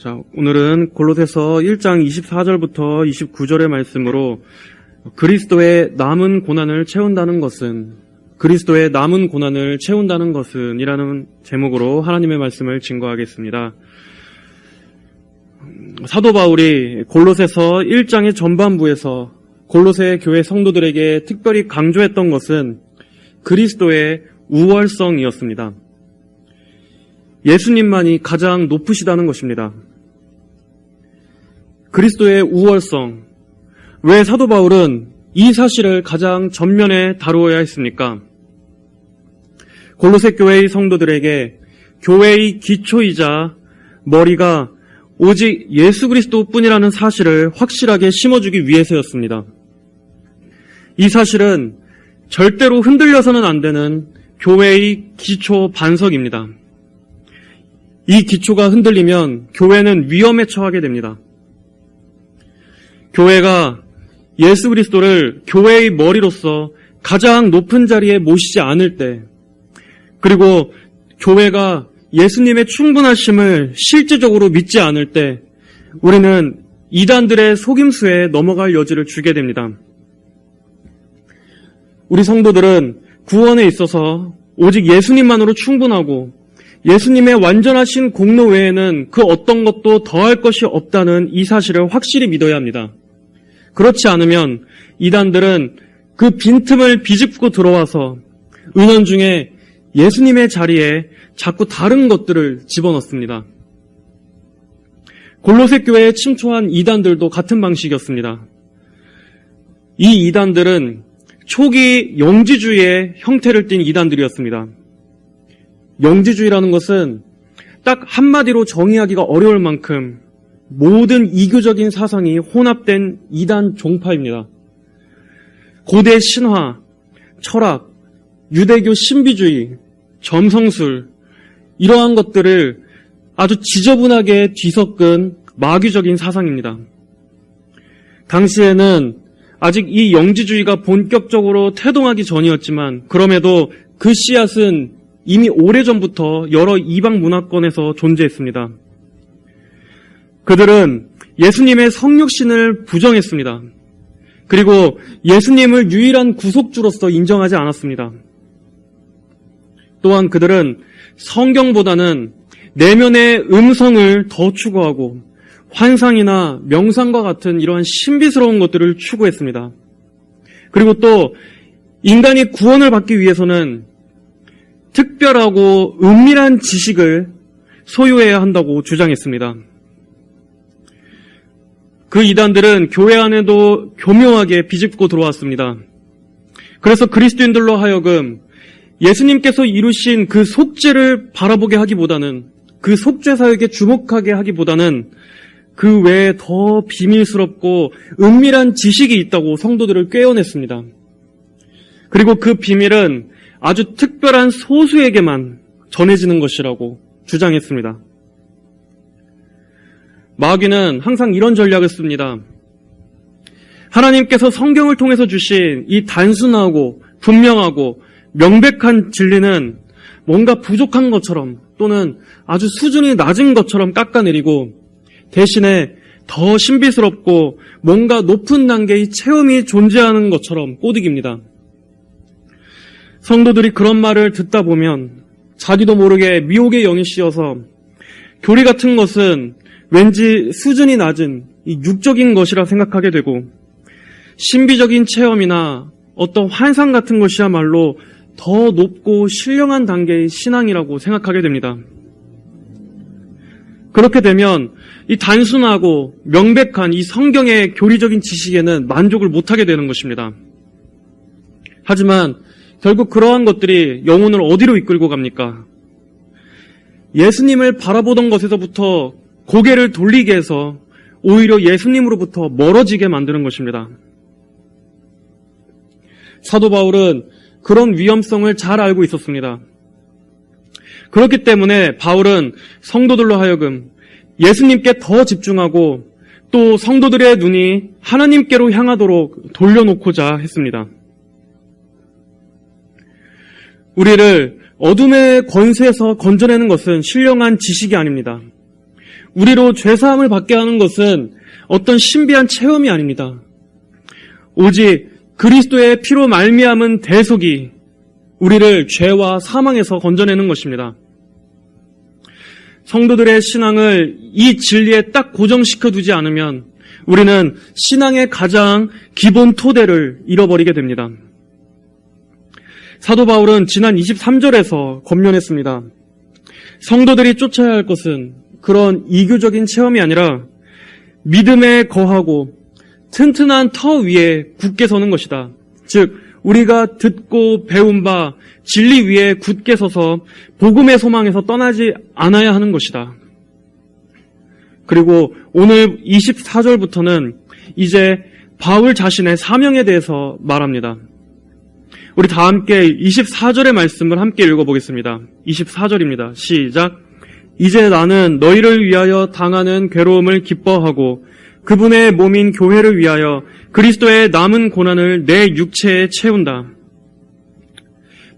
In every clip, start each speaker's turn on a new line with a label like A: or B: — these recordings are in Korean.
A: 자, 오늘은 골로새서 1장 24절부터 29절의 말씀으로 그리스도의 남은 고난을 채운다는 것은 이라는 제목으로 하나님의 말씀을 증거하겠습니다. 사도 바울이 골로새서 1장의 전반부에서 골로새 교회 성도들에게 특별히 강조했던 것은 그리스도의 우월성이었습니다. 예수님만이 가장 높으시다는 것입니다. 그리스도의 우월성. 왜 사도 바울은 이 사실을 가장 전면에 다루어야 했습니까? 골로새 교회의 성도들에게 교회의 기초이자 머리가 오직 예수 그리스도뿐이라는 사실을 확실하게 심어주기 위해서였습니다. 이 사실은 절대로 흔들려서는 안 되는 교회의 기초 반석입니다. 이 기초가 흔들리면 교회는 위험에 처하게 됩니다. 교회가 예수 그리스도를 교회의 머리로서 가장 높은 자리에 모시지 않을 때, 그리고 교회가 예수님의 충분하심을 실제적으로 믿지 않을 때 우리는 이단들의 속임수에 넘어갈 여지를 주게 됩니다. 우리 성도들은 구원에 있어서 오직 예수님만으로 충분하고 예수님의 완전하신 공로 외에는 그 어떤 것도 더할 것이 없다는 이 사실을 확실히 믿어야 합니다. 그렇지 않으면 이단들은 그 빈틈을 비집고 들어와서 은연중에 예수님의 자리에 자꾸 다른 것들을 집어넣습니다. 골로새 교회에 침투한 이단들도 같은 방식이었습니다. 이 이단들은 초기 영지주의의 형태를 띈 이단들이었습니다. 영지주의라는 것은 딱 한마디로 정의하기가 어려울 만큼 모든 이교적인 사상이 혼합된 이단 종파입니다. 고대 신화, 철학, 유대교 신비주의, 점성술, 이러한 것들을 아주 지저분하게 뒤섞은 마귀적인 사상입니다. 당시에는 아직 이 영지주의가 본격적으로 태동하기 전이었지만 그럼에도 그 씨앗은 이미 오래전부터 여러 이방 문화권에서 존재했습니다. 그들은 예수님의 성육신을 부정했습니다. 그리고 예수님을 유일한 구속주로서 인정하지 않았습니다. 또한 그들은 성경보다는 내면의 음성을 더 추구하고 환상이나 명상과 같은 이러한 신비스러운 것들을 추구했습니다. 그리고 또 인간이 구원을 받기 위해서는 특별하고 은밀한 지식을 소유해야 한다고 주장했습니다. 그 이단들은 교회 안에도 교묘하게 비집고 들어왔습니다. 그래서 그리스도인들로 하여금 예수님께서 이루신 그 속죄를 바라보게 하기보다는, 그 속죄 사역에 주목하게 하기보다는 그 외에 더 비밀스럽고 은밀한 지식이 있다고 성도들을 꿰어냈습니다. 그리고 그 비밀은 아주 특별한 소수에게만 전해지는 것이라고 주장했습니다. 마귀는 항상 이런 전략을 씁니다. 하나님께서 성경을 통해서 주신 이 단순하고 분명하고 명백한 진리는 뭔가 부족한 것처럼 또는 아주 수준이 낮은 것처럼 깎아내리고 대신에 더 신비스럽고 뭔가 높은 단계의 체험이 존재하는 것처럼 꼬드깁니다. 성도들이 그런 말을 듣다 보면 자기도 모르게 미혹의 영이 씌어서 교리 같은 것은 왠지 수준이 낮은 이 육적인 것이라 생각하게 되고 신비적인 체험이나 어떤 환상 같은 것이야말로 더 높고 신령한 단계의 신앙이라고 생각하게 됩니다. 그렇게 되면 이 단순하고 명백한 이 성경의 교리적인 지식에는 만족을 못하게 되는 것입니다. 하지만 결국 그러한 것들이 영혼을 어디로 이끌고 갑니까? 예수님을 바라보던 것에서부터 고개를 돌리게 해서 오히려 예수님으로부터 멀어지게 만드는 것입니다. 사도 바울은 그런 위험성을 잘 알고 있었습니다. 그렇기 때문에 바울은 성도들로 하여금 예수님께 더 집중하고 또 성도들의 눈이 하나님께로 향하도록 돌려놓고자 했습니다. 우리를 어둠의 권세에서 건져내는 것은 신령한 지식이 아닙니다. 우리로 죄사함을 받게 하는 것은 어떤 신비한 체험이 아닙니다. 오직 그리스도의 피로 말미암은 대속이 우리를 죄와 사망에서 건져내는 것입니다. 성도들의 신앙을 이 진리에 딱 고정시켜 두지 않으면 우리는 신앙의 가장 기본 토대를 잃어버리게 됩니다. 사도 바울은 지난 23절에서 권면했습니다. 성도들이 쫓아야 할 것은 그런 이교적인 체험이 아니라 믿음에 거하고 튼튼한 터 위에 굳게 서는 것이다. 즉 우리가 듣고 배운 바 진리 위에 굳게 서서 복음의 소망에서 떠나지 않아야 하는 것이다. 그리고 오늘 24절부터는 이제 바울 자신의 사명에 대해서 말합니다. 우리 다 함께 24절의 말씀을 함께 읽어보겠습니다. 24절입니다. 시작. 이제 나는 너희를 위하여 당하는 괴로움을 기뻐하고 그분의 몸인 교회를 위하여 그리스도의 남은 고난을 내 육체에 채운다.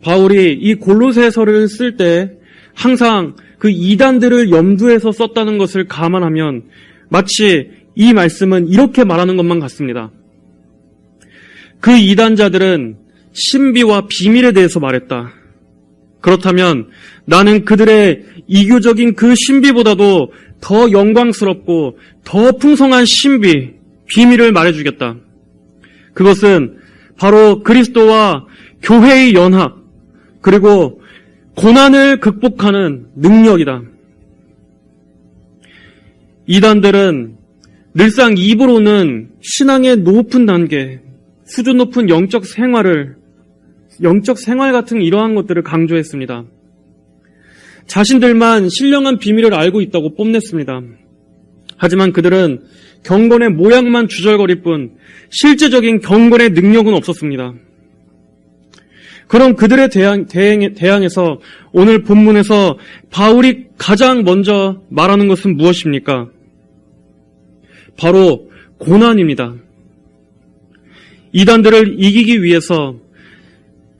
A: 바울이 이 골로새서를 쓸 때 항상 그 이단들을 염두에서 썼다는 것을 감안하면 마치 이 말씀은 이렇게 말하는 것만 같습니다. 그 이단자들은 신비와 비밀에 대해서 말했다. 그렇다면 나는 그들의 이교적인 그 신비보다도 더 영광스럽고 더 풍성한 신비, 비밀을 말해주겠다. 그것은 바로 그리스도와 교회의 연합, 그리고 고난을 극복하는 능력이다. 이단들은 늘상 입으로는 신앙의 높은 단계, 수준 높은 영적 생활 같은 이러한 것들을 강조했습니다. 자신들만 신령한 비밀을 알고 있다고 뽐냈습니다. 하지만 그들은 경건의 모양만 주절거릴 뿐 실제적인 경건의 능력은 없었습니다. 그럼 그들에 대항해서 오늘 본문에서 바울이 가장 먼저 말하는 것은 무엇입니까? 바로 고난입니다. 이단들을 이기기 위해서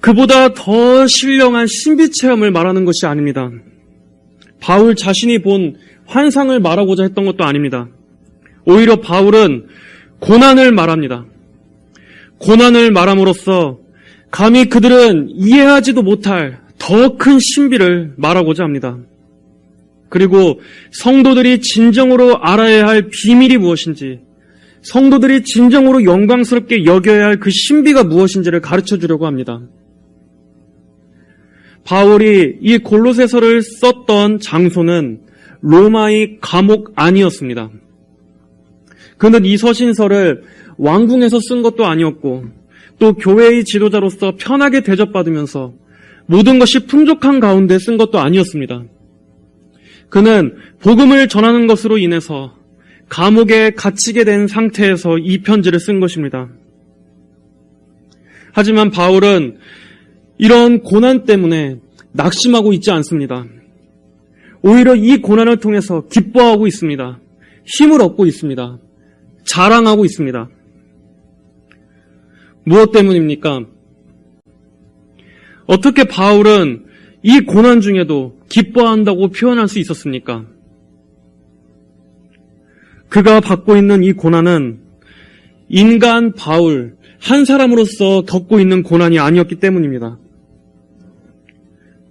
A: 그보다 더 신령한 신비 체험을 말하는 것이 아닙니다. 바울 자신이 본 환상을 말하고자 했던 것도 아닙니다. 오히려 바울은 고난을 말합니다. 고난을 말함으로써 감히 그들은 이해하지도 못할 더 큰 신비를 말하고자 합니다. 그리고 성도들이 진정으로 알아야 할 비밀이 무엇인지, 성도들이 진정으로 영광스럽게 여겨야 할 그 신비가 무엇인지를 가르쳐 주려고 합니다. 바울이 이 골로새서를 썼던 장소는 로마의 감옥 안이었습니다. 그는 이 서신서를 왕궁에서 쓴 것도 아니었고 또 교회의 지도자로서 편하게 대접받으면서 모든 것이 풍족한 가운데 쓴 것도 아니었습니다. 그는 복음을 전하는 것으로 인해서 감옥에 갇히게 된 상태에서 이 편지를 쓴 것입니다. 하지만 바울은 이런 고난 때문에 낙심하고 있지 않습니다. 오히려 이 고난을 통해서 기뻐하고 있습니다. 힘을 얻고 있습니다. 자랑하고 있습니다. 무엇 때문입니까? 어떻게 바울은 이 고난 중에도 기뻐한다고 표현할 수 있었습니까? 그가 받고 있는 이 고난은 인간 바울 한 사람으로서 겪고 있는 고난이 아니었기 때문입니다.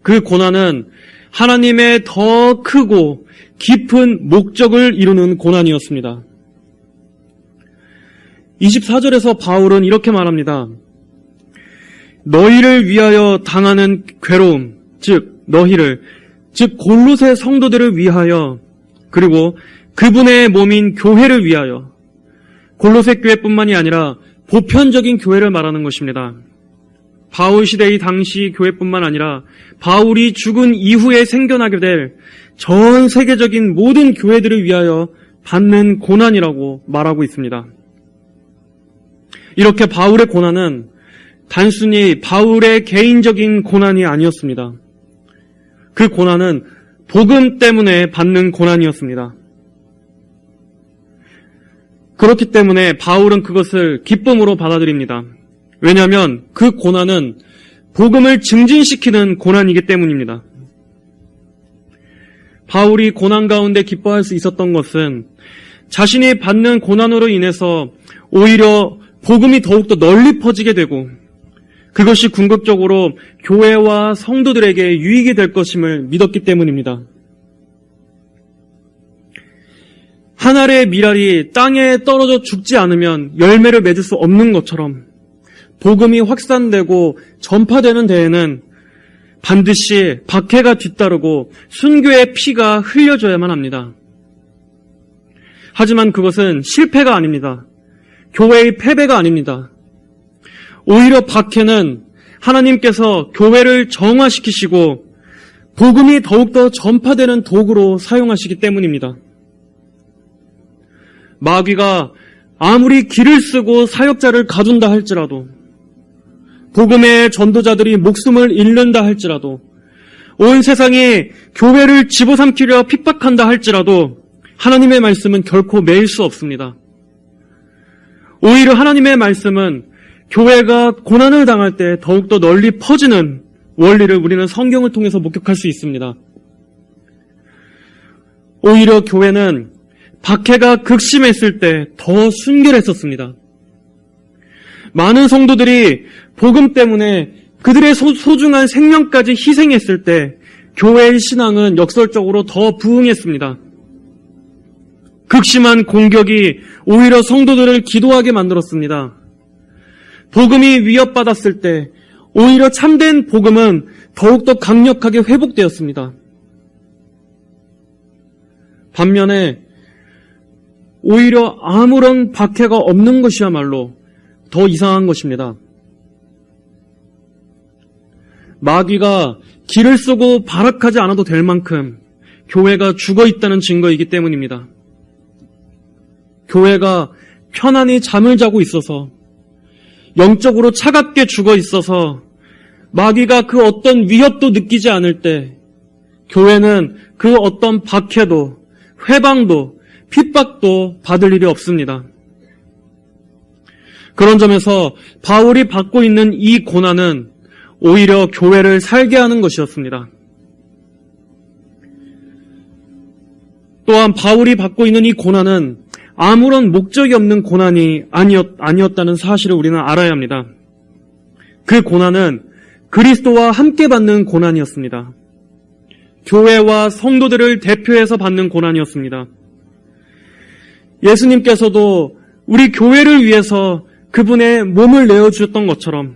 A: 그 고난은 하나님의 더 크고 깊은 목적을 이루는 고난이었습니다. 24절에서 바울은 이렇게 말합니다. 너희를 위하여 당하는 괴로움, 즉 골로새 성도들을 위하여, 그리고 그분의 몸인 교회를 위하여, 골로새 교회뿐만이 아니라 보편적인 교회를 말하는 것입니다. 바울 시대의 당시 교회뿐만 아니라 바울이 죽은 이후에 생겨나게 될 전 세계적인 모든 교회들을 위하여 받는 고난이라고 말하고 있습니다. 이렇게 바울의 고난은 단순히 바울의 개인적인 고난이 아니었습니다. 그 고난은 복음 때문에 받는 고난이었습니다. 그렇기 때문에 바울은 그것을 기쁨으로 받아들입니다. 왜냐하면 그 고난은 복음을 증진시키는 고난이기 때문입니다. 바울이 고난 가운데 기뻐할 수 있었던 것은 자신이 받는 고난으로 인해서 오히려 복음이 더욱더 널리 퍼지게 되고 그것이 궁극적으로 교회와 성도들에게 유익이 될 것임을 믿었기 때문입니다. 한 알의 밀알이 땅에 떨어져 죽지 않으면 열매를 맺을 수 없는 것처럼 복음이 확산되고 전파되는 데에는 반드시 박해가 뒤따르고 순교의 피가 흘려져야만 합니다. 하지만 그것은 실패가 아닙니다. 교회의 패배가 아닙니다. 오히려 박해는 하나님께서 교회를 정화시키시고 복음이 더욱더 전파되는 도구로 사용하시기 때문입니다. 마귀가 아무리 기를 쓰고 사역자를 가둔다 할지라도 복음의 전도자들이 목숨을 잃는다 할지라도 온 세상이 교회를 집어삼키려 핍박한다 할지라도 하나님의 말씀은 결코 매일 수 없습니다. 오히려 하나님의 말씀은 교회가 고난을 당할 때 더욱더 널리 퍼지는 원리를 우리는 성경을 통해서 목격할 수 있습니다. 오히려 교회는 박해가 극심했을 때 더 순결했었습니다. 많은 성도들이 복음 때문에 그들의 소중한 생명까지 희생했을 때 교회의 신앙은 역설적으로 더 부흥했습니다. 극심한 공격이 오히려 성도들을 기도하게 만들었습니다. 복음이 위협받았을 때 오히려 참된 복음은 더욱더 강력하게 회복되었습니다. 반면에 오히려 아무런 박해가 없는 것이야말로 더 이상한 것입니다. 마귀가 기를 쓰고 발악하지 않아도 될 만큼 교회가 죽어 있다는 증거이기 때문입니다. 교회가 편안히 잠을 자고 있어서 영적으로 차갑게 죽어 있어서 마귀가 그 어떤 위협도 느끼지 않을 때 교회는 그 어떤 박해도 회방도 핍박도 받을 일이 없습니다. 그런 점에서 바울이 받고 있는 이 고난은 오히려 교회를 살게 하는 것이었습니다. 또한 바울이 받고 있는 이 고난은 아무런 목적이 없는 고난이 아니었다는 사실을 우리는 알아야 합니다. 그 고난은 그리스도와 함께 받는 고난이었습니다. 교회와 성도들을 대표해서 받는 고난이었습니다. 예수님께서도 우리 교회를 위해서 그분의 몸을 내어주셨던 것처럼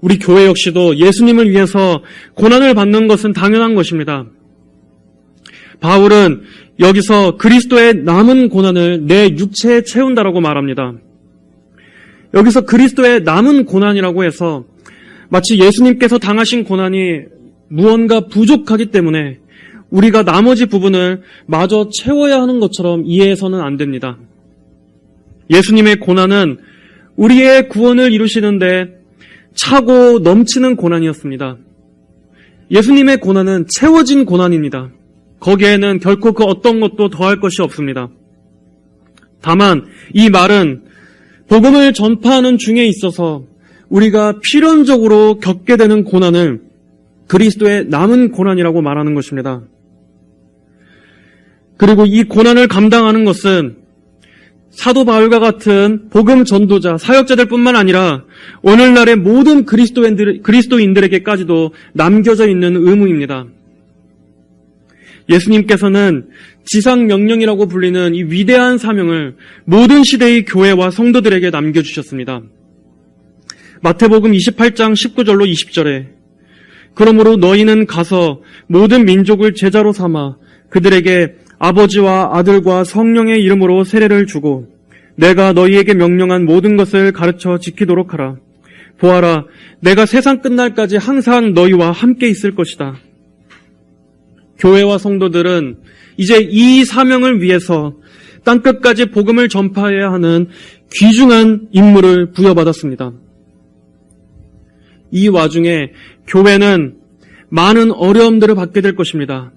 A: 우리 교회 역시도 예수님을 위해서 고난을 받는 것은 당연한 것입니다. 바울은 여기서 그리스도의 남은 고난을 내 육체에 채운다라고 말합니다. 여기서 그리스도의 남은 고난이라고 해서 마치 예수님께서 당하신 고난이 무언가 부족하기 때문에 우리가 나머지 부분을 마저 채워야 하는 것처럼 이해해서는 안 됩니다. 예수님의 고난은 우리의 구원을 이루시는데 차고 넘치는 고난이었습니다. 예수님의 고난은 채워진 고난입니다. 거기에는 결코 그 어떤 것도 더할 것이 없습니다. 다만 이 말은 복음을 전파하는 중에 있어서 우리가 필연적으로 겪게 되는 고난을 그리스도의 남은 고난이라고 말하는 것입니다. 그리고 이 고난을 감당하는 것은 사도 바울과 같은 복음 전도자, 사역자들 뿐만 아니라 오늘날의 모든 그리스도인들에게까지도 남겨져 있는 의무입니다. 예수님께서는 지상명령이라고 불리는 이 위대한 사명을 모든 시대의 교회와 성도들에게 남겨주셨습니다. 마태복음 28장 19절로 20절에 그러므로 너희는 가서 모든 민족을 제자로 삼아 그들에게 아버지와 아들과 성령의 이름으로 세례를 주고 내가 너희에게 명령한 모든 것을 가르쳐 지키도록 하라. 보아라, 내가 세상 끝날까지 항상 너희와 함께 있을 것이다. 교회와 성도들은 이제 이 사명을 위해서 땅끝까지 복음을 전파해야 하는 귀중한 임무를 부여받았습니다. 이 와중에 교회는 많은 어려움들을 받게 될 것입니다.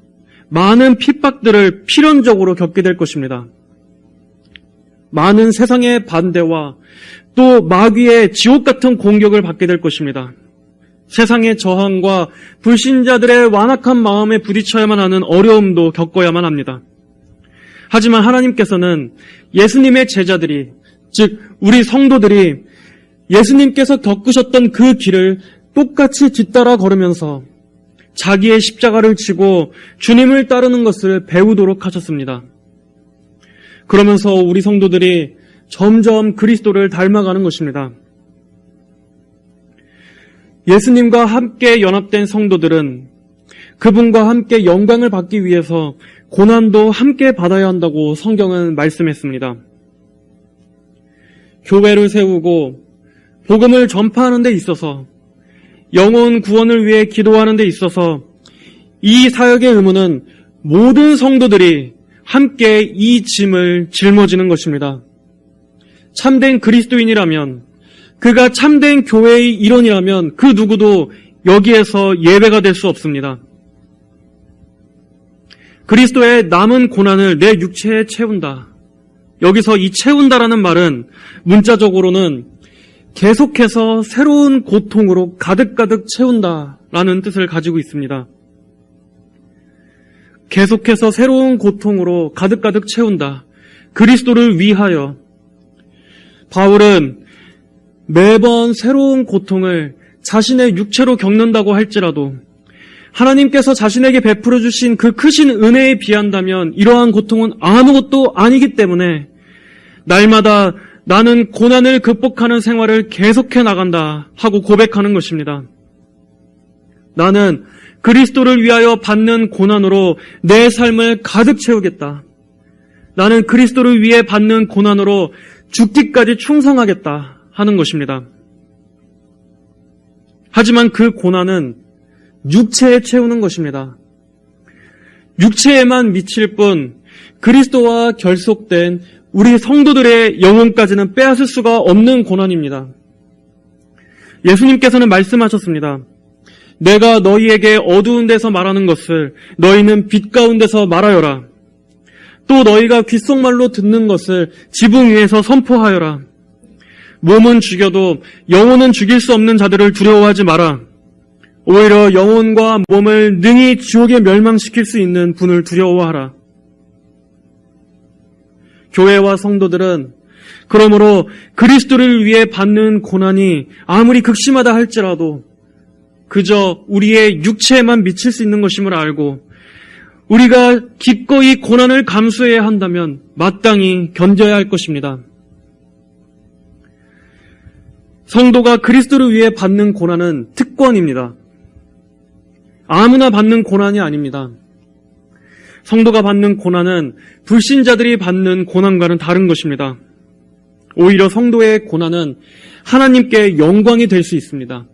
A: 많은 핍박들을 필연적으로 겪게 될 것입니다. 많은 세상의 반대와 또 마귀의 지옥 같은 공격을 받게 될 것입니다. 세상의 저항과 불신자들의 완악한 마음에 부딪혀야만 하는 어려움도 겪어야만 합니다. 하지만 하나님께서는 예수님의 제자들이, 즉 우리 성도들이 예수님께서 겪으셨던 그 길을 똑같이 뒤따라 걸으면서 자기의 십자가를 지고 주님을 따르는 것을 배우도록 하셨습니다. 그러면서 우리 성도들이 점점 그리스도를 닮아가는 것입니다. 예수님과 함께 연합된 성도들은 그분과 함께 영광을 받기 위해서 고난도 함께 받아야 한다고 성경은 말씀했습니다. 교회를 세우고 복음을 전파하는 데 있어서, 영혼 구원을 위해 기도하는 데 있어서 이 사역의 의무는 모든 성도들이 함께 이 짐을 짊어지는 것입니다. 참된 그리스도인이라면, 그가 참된 교회의 일원이라면 그 누구도 여기에서 예외가 될 수 없습니다. 그리스도의 남은 고난을 내 육체에 채운다. 여기서 이 채운다라는 말은 문자적으로는 계속해서 새로운 고통으로 가득가득 채운다라는 뜻을 가지고 있습니다. 계속해서 새로운 고통으로 가득가득 채운다. 그리스도를 위하여. 바울은 매번 새로운 고통을 자신의 육체로 겪는다고 할지라도 하나님께서 자신에게 베풀어 주신 그 크신 은혜에 비한다면 이러한 고통은 아무것도 아니기 때문에 날마다 나는 고난을 극복하는 생활을 계속해 나간다 하고 고백하는 것입니다. 나는 그리스도를 위하여 받는 고난으로 내 삶을 가득 채우겠다. 나는 그리스도를 위해 받는 고난으로 죽기까지 충성하겠다 하는 것입니다. 하지만 그 고난은 육체에 채우는 것입니다. 육체에만 미칠 뿐 그리스도와 결속된 우리 성도들의 영혼까지는 빼앗을 수가 없는 고난입니다. 예수님께서는 말씀하셨습니다. 내가 너희에게 어두운 데서 말하는 것을 너희는 빛 가운데서 말하여라. 또 너희가 귓속말로 듣는 것을 지붕 위에서 선포하여라. 몸은 죽여도 영혼은 죽일 수 없는 자들을 두려워하지 마라. 오히려 영혼과 몸을 능히 지옥에 멸망시킬 수 있는 분을 두려워하라. 교회와 성도들은 그러므로 그리스도를 위해 받는 고난이 아무리 극심하다 할지라도 그저 우리의 육체에만 미칠 수 있는 것임을 알고 우리가 기꺼이 고난을 감수해야 한다면 마땅히 견뎌야 할 것입니다. 성도가 그리스도를 위해 받는 고난은 특권입니다. 아무나 받는 고난이 아닙니다. 성도가 받는 고난은 불신자들이 받는 고난과는 다른 것입니다. 오히려 성도의 고난은 하나님께 영광이 될 수 있습니다.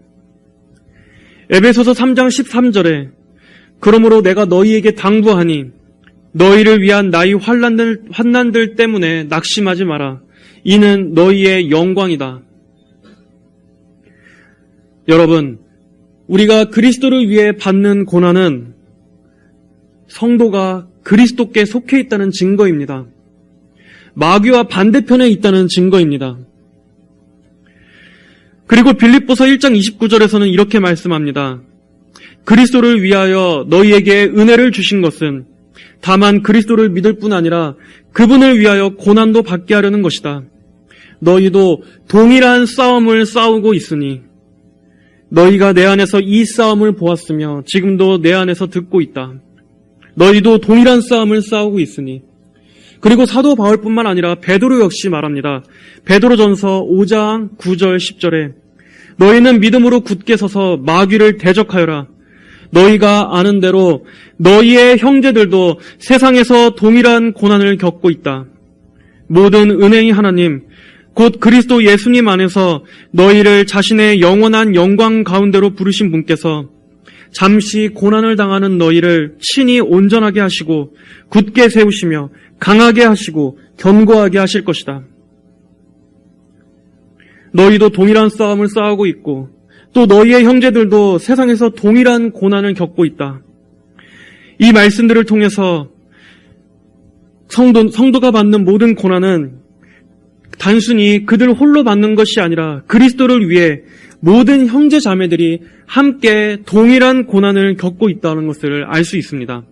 A: 에베소서 3장 13절에 그러므로 내가 너희에게 당부하니 너희를 위한 나의 환난들 때문에 낙심하지 마라. 이는 너희의 영광이다. 여러분, 우리가 그리스도를 위해 받는 고난은 성도가 그리스도께 속해 있다는 증거입니다. 마귀와 반대편에 있다는 증거입니다. 그리고 빌립보서 1장 29절에서는 이렇게 말씀합니다. 그리스도를 위하여 너희에게 은혜를 주신 것은 다만 그리스도를 믿을 뿐 아니라 그분을 위하여 고난도 받게 하려는 것이다. 너희도 동일한 싸움을 싸우고 있으니 너희가 내 안에서 이 싸움을 보았으며 지금도 내 안에서 듣고 있다. 너희도 동일한 싸움을 싸우고 있으니. 그리고 사도 바울뿐만 아니라 베드로 역시 말합니다. 베드로전서 5장 9절 10절에 너희는 믿음으로 굳게 서서 마귀를 대적하여라. 너희가 아는 대로 너희의 형제들도 세상에서 동일한 고난을 겪고 있다. 모든 은혜의 하나님 곧 그리스도 예수님 안에서 너희를 자신의 영원한 영광 가운데로 부르신 분께서 잠시 고난을 당하는 너희를 친히 온전하게 하시고 굳게 세우시며 강하게 하시고 견고하게 하실 것이다. 너희도 동일한 싸움을 싸우고 있고 또 너희의 형제들도 세상에서 동일한 고난을 겪고 있다. 이 말씀들을 통해서 성도가 받는 모든 고난은 단순히 그들 홀로 받는 것이 아니라 그리스도를 위해 모든 형제 자매들이 함께 동일한 고난을 겪고 있다는 것을 알 수 있습니다.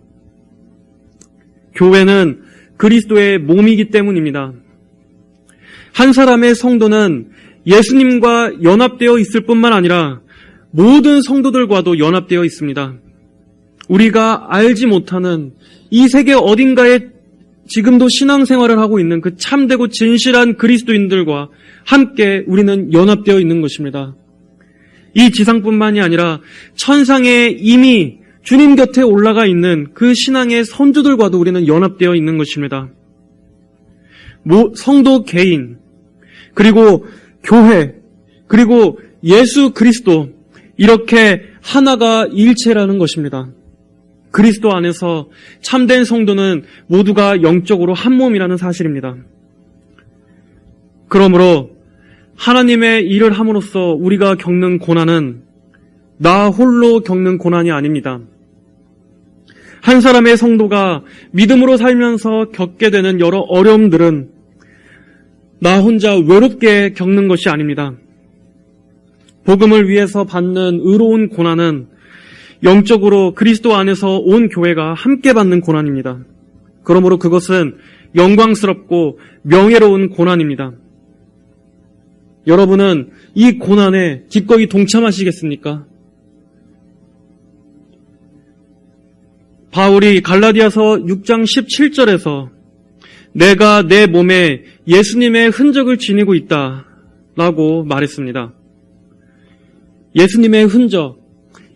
A: 교회는 그리스도의 몸이기 때문입니다. 한 사람의 성도는 예수님과 연합되어 있을 뿐만 아니라 모든 성도들과도 연합되어 있습니다. 우리가 알지 못하는 이 세계 어딘가에 지금도 신앙생활을 하고 있는 그 참되고 진실한 그리스도인들과 함께 우리는 연합되어 있는 것입니다. 이 지상뿐만이 아니라 천상에 이미 주님 곁에 올라가 있는 그 신앙의 선조들과도 우리는 연합되어 있는 것입니다. 성도 개인, 그리고 교회, 그리고 예수 그리스도, 이렇게 하나가 일체라는 것입니다. 그리스도 안에서 참된 성도는 모두가 영적으로 한 몸이라는 사실입니다. 그러므로 하나님의 일을 함으로써 우리가 겪는 고난은 나 홀로 겪는 고난이 아닙니다. 한 사람의 성도가 믿음으로 살면서 겪게 되는 여러 어려움들은 나 혼자 외롭게 겪는 것이 아닙니다. 복음을 위해서 받는 의로운 고난은 영적으로 그리스도 안에서 온 교회가 함께 받는 고난입니다. 그러므로 그것은 영광스럽고 명예로운 고난입니다. 여러분은 이 고난에 기꺼이 동참하시겠습니까? 바울이 갈라디아서 6장 17절에서 내가 내 몸에 예수님의 흔적을 지니고 있다라고 말했습니다. 예수님의 흔적,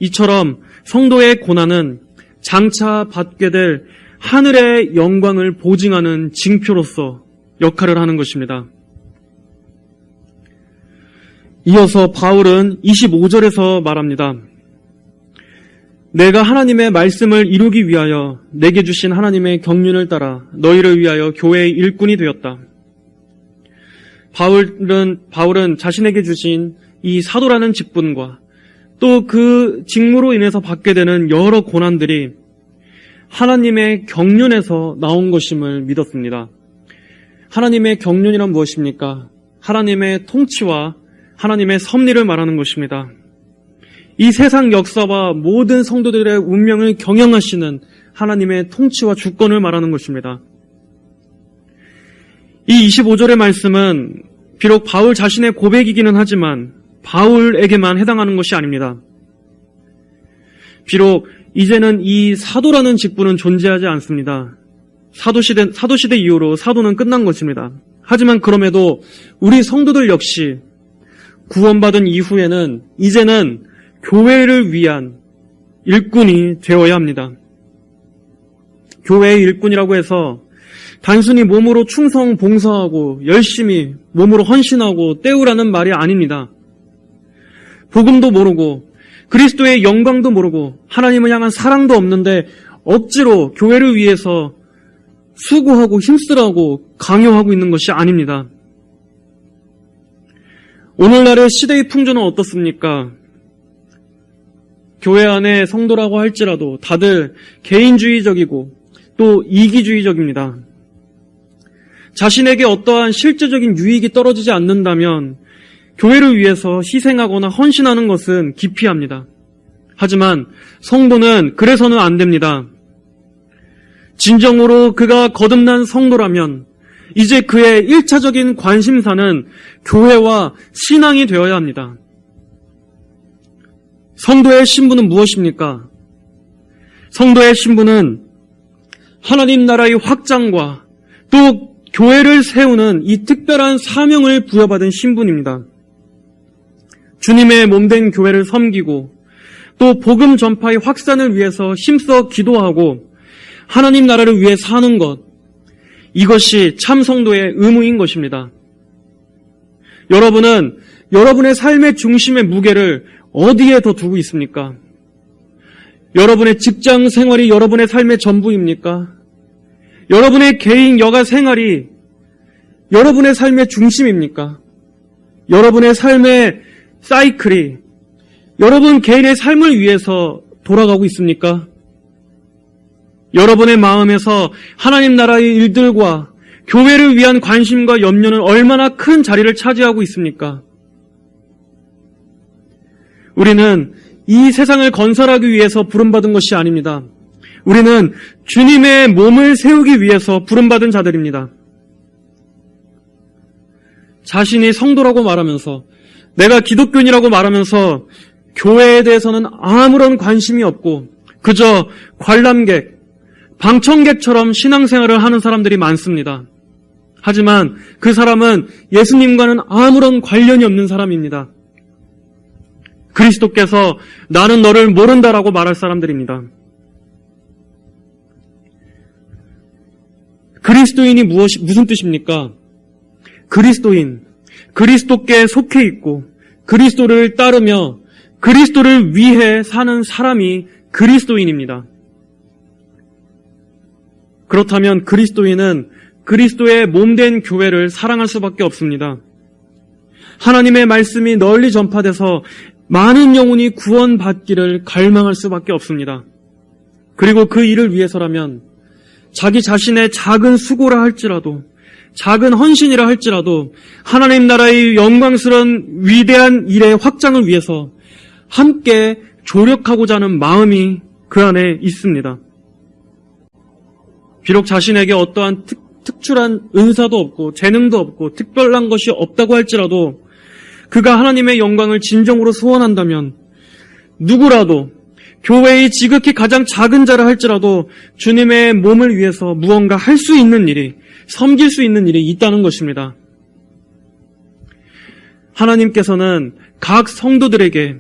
A: 이처럼 성도의 고난은 장차 받게 될 하늘의 영광을 보증하는 징표로서 역할을 하는 것입니다. 이어서 바울은 25절에서 말합니다. 내가 하나님의 말씀을 이루기 위하여 내게 주신 하나님의 경륜을 따라 너희를 위하여 교회의 일꾼이 되었다. 바울은 자신에게 주신 이 사도라는 직분과 또 그 직무로 인해서 받게 되는 여러 고난들이 하나님의 경륜에서 나온 것임을 믿었습니다. 하나님의 경륜이란 무엇입니까? 하나님의 통치와 하나님의 섭리를 말하는 것입니다. 이 세상 역사와 모든 성도들의 운명을 경영하시는 하나님의 통치와 주권을 말하는 것입니다. 이 25절의 말씀은 비록 바울 자신의 고백이기는 하지만 바울에게만 해당하는 것이 아닙니다. 비록 이제는 이 사도라는 직분은 존재하지 않습니다. 사도시대 이후로 사도는 끝난 것입니다. 하지만 그럼에도 우리 성도들 역시 구원받은 이후에는 이제는 교회를 위한 일꾼이 되어야 합니다. 교회의 일꾼이라고 해서 단순히 몸으로 충성 봉사하고 열심히 몸으로 헌신하고 때우라는 말이 아닙니다. 복음도 모르고 그리스도의 영광도 모르고 하나님을 향한 사랑도 없는데 억지로 교회를 위해서 수고하고 힘쓰라고 강요하고 있는 것이 아닙니다. 오늘날의 시대의 풍조는 어떻습니까? 교회 안에 성도라고 할지라도 다들 개인주의적이고 또 이기주의적입니다. 자신에게 어떠한 실제적인 유익이 떨어지지 않는다면 교회를 위해서 희생하거나 헌신하는 것은 기피합니다. 하지만 성도는 그래서는 안 됩니다. 진정으로 그가 거듭난 성도라면 이제 그의 1차적인 관심사는 교회와 신앙이 되어야 합니다. 성도의 신분은 무엇입니까? 성도의 신분은 하나님 나라의 확장과 또 교회를 세우는 이 특별한 사명을 부여받은 신분입니다. 주님의 몸된 교회를 섬기고 또 복음 전파의 확산을 위해서 힘써 기도하고 하나님 나라를 위해 사는 것, 이것이 참 성도의 의무인 것입니다. 여러분은 여러분의 삶의 중심의 무게를 어디에 더 두고 있습니까? 여러분의 직장 생활이 여러분의 삶의 전부입니까? 여러분의 개인 여가 생활이 여러분의 삶의 중심입니까? 여러분의 삶의 사이클이 여러분 개인의 삶을 위해서 돌아가고 있습니까? 여러분의 마음에서 하나님 나라의 일들과 교회를 위한 관심과 염려는 얼마나 큰 자리를 차지하고 있습니까? 우리는 이 세상을 건설하기 위해서 부름받은 것이 아닙니다. 우리는 주님의 몸을 세우기 위해서 부름받은 자들입니다. 자신이 성도라고 말하면서, 내가 기독교인이라고 말하면서 교회에 대해서는 아무런 관심이 없고 그저 관람객, 방청객처럼 신앙생활을 하는 사람들이 많습니다. 하지만 그 사람은 예수님과는 아무런 관련이 없는 사람입니다. 그리스도께서 나는 너를 모른다라고 말할 사람들입니다. 그리스도인이 무슨 뜻입니까? 그리스도인, 그리스도께 속해 있고 그리스도를 따르며 그리스도를 위해 사는 사람이 그리스도인입니다. 그렇다면 그리스도인은 그리스도의 몸된 교회를 사랑할 수밖에 없습니다. 하나님의 말씀이 널리 전파돼서 많은 영혼이 구원받기를 갈망할 수밖에 없습니다. 그리고 그 일을 위해서라면 자기 자신의 작은 수고라 할지라도, 작은 헌신이라 할지라도 하나님 나라의 영광스러운 위대한 일의 확장을 위해서 함께 조력하고자 하는 마음이 그 안에 있습니다. 비록 자신에게 어떠한 특출한 은사도 없고 재능도 없고 특별한 것이 없다고 할지라도 그가 하나님의 영광을 진정으로 소원한다면 누구라도 교회의 지극히 가장 작은 자라 할지라도 주님의 몸을 위해서 무언가 할 수 있는 일이, 섬길 수 있는 일이 있다는 것입니다. 하나님께서는 각 성도들에게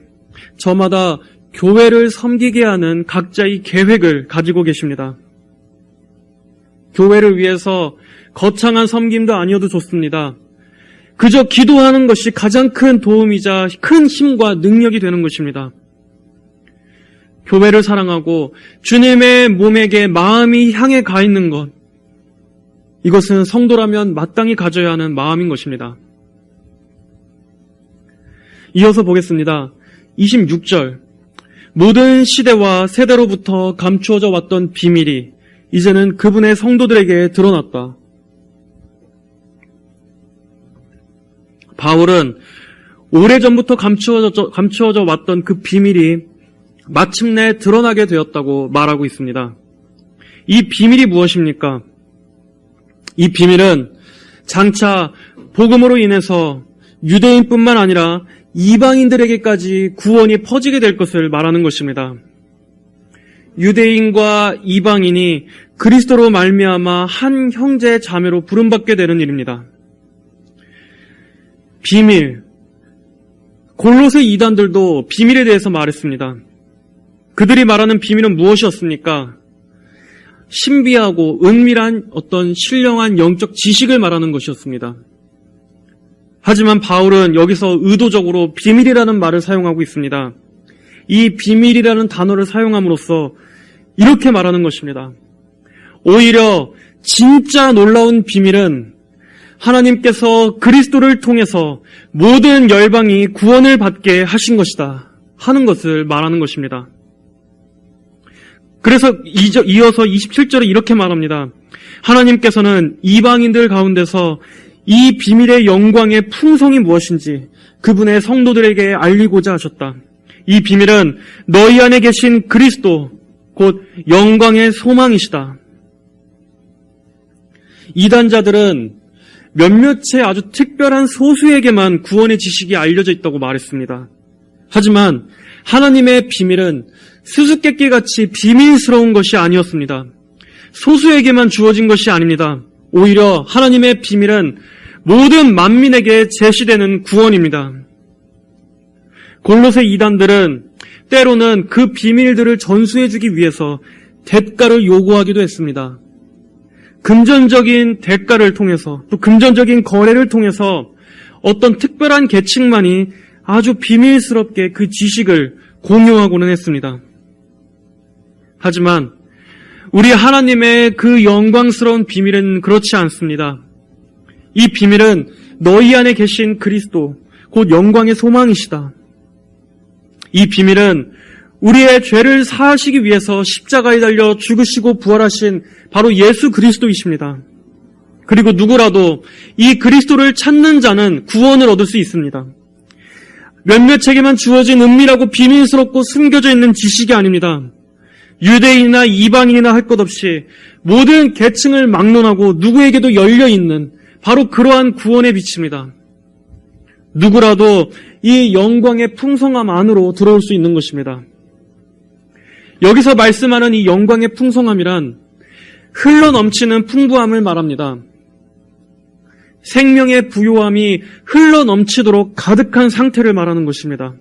A: 저마다 교회를 섬기게 하는 각자의 계획을 가지고 계십니다. 교회를 위해서 거창한 섬김도 아니어도 좋습니다. 그저 기도하는 것이 가장 큰 도움이자 큰 힘과 능력이 되는 것입니다. 교회를 사랑하고 주님의 몸에게 마음이 향해 가 있는 것, 이것은 성도라면 마땅히 가져야 하는 마음인 것입니다. 이어서 보겠습니다. 26절, 모든 시대와 세대로부터 감추어져 왔던 비밀이 이제는 그분의 성도들에게 드러났다. 바울은 오래전부터 감추어져 왔던 그 비밀이 마침내 드러나게 되었다고 말하고 있습니다. 이 비밀이 무엇입니까? 이 비밀은 장차 복음으로 인해서 유대인뿐만 아니라 이방인들에게까지 구원이 퍼지게 될 것을 말하는 것입니다. 유대인과 이방인이 그리스도로 말미암아 한 형제 자매로 부름받게 되는 일입니다. 비밀, 골로새 이단들도 비밀에 대해서 말했습니다. 그들이 말하는 비밀은 무엇이었습니까? 신비하고 은밀한 어떤 신령한 영적 지식을 말하는 것이었습니다. 하지만 바울은 여기서 의도적으로 비밀이라는 말을 사용하고 있습니다. 이 비밀이라는 단어를 사용함으로써 이렇게 말하는 것입니다. 오히려 진짜 놀라운 비밀은 하나님께서 그리스도를 통해서 모든 열방이 구원을 받게 하신 것이다 하는 것을 말하는 것입니다. 그래서 이어서 27절에 이렇게 말합니다. 하나님께서는 이방인들 가운데서 이 비밀의 영광의 풍성이 무엇인지 그분의 성도들에게 알리고자 하셨다. 이 비밀은 너희 안에 계신 그리스도 곧 영광의 소망이시다. 이단자들은 몇몇의 아주 특별한 소수에게만 구원의 지식이 알려져 있다고 말했습니다. 하지만 하나님의 비밀은 수수께끼같이 비밀스러운 것이 아니었습니다. 소수에게만 주어진 것이 아닙니다. 오히려 하나님의 비밀은 모든 만민에게 제시되는 구원입니다. 골로새 이단들은 때로는 그 비밀들을 전수해주기 위해서 대가를 요구하기도 했습니다. 금전적인 대가를 통해서, 또 금전적인 거래를 통해서 어떤 특별한 계층만이 아주 비밀스럽게 그 지식을 공유하고는 했습니다. 하지만 우리 하나님의 그 영광스러운 비밀은 그렇지 않습니다. 이 비밀은 너희 안에 계신 그리스도, 곧 영광의 소망이시다. 이 비밀은 우리의 죄를 사하시기 위해서 십자가에 달려 죽으시고 부활하신 바로 예수 그리스도이십니다. 그리고 누구라도 이 그리스도를 찾는 자는 구원을 얻을 수 있습니다. 몇몇에게만 주어진 은밀하고 비밀스럽고 숨겨져 있는 지식이 아닙니다. 유대인이나 이방인이나 할 것 없이 모든 계층을 막론하고 누구에게도 열려있는 바로 그러한 구원의 빛입니다. 누구라도 이 영광의 풍성함 안으로 들어올 수 있는 것입니다. 여기서 말씀하는 이 영광의 풍성함이란 흘러넘치는 풍부함을 말합니다. 생명의 부요함이 흘러넘치도록 가득한 상태를 말하는 것입니다.